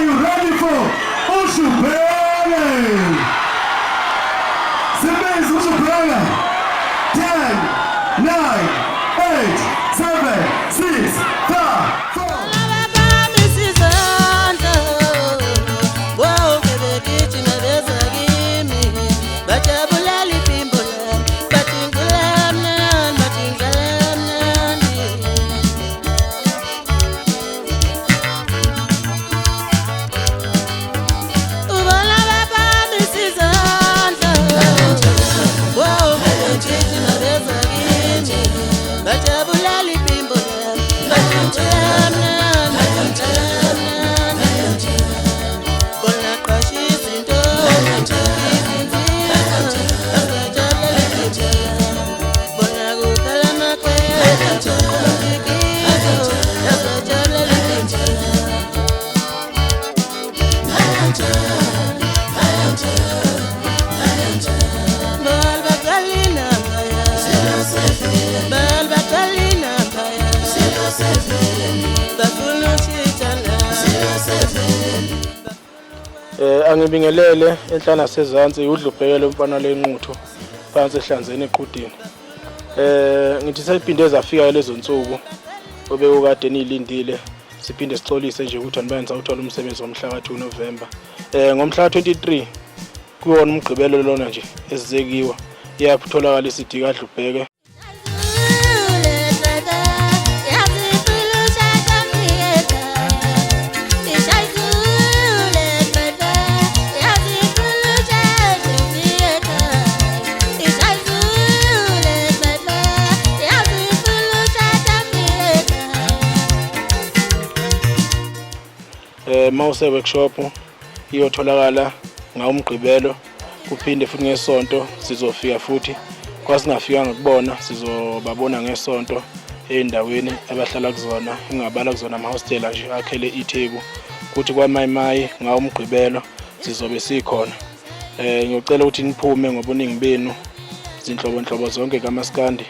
Are you ready for Ushubhele? Sebenza Ushubhele. 10, 9, 8, 7, 6, 5, 4. Angibingelele enhlana sezantsi udlubhekele umfana lenquthu phansi ehlanzeni eqhudini. Ngithi sephinde zafika lezo nsuku obekade nilindile siphinde sixolise nje ukuthi anibenza uthola umsebenzi ngomhla ka2 November. Ngomhla ka23 kuwona umgqibelo lona nje esizekiwa yaphtholakala isidika adlubheke. Mawuse workshop iyotholakala ngawumgqibelo kuphinde futhi ngesonto sizofika futhi kwasingafika ngokubona sizobabona ngesonto endaweni abahlala kuzona ingabala kuzona ama hostel nje akhele iTheku kuthi kwaMayimayi ngawumgqibelo sizobe sikhona. Ngiyocela ukuthi niphume ngobuningi benu izinhlobo zonke kaMaskandi.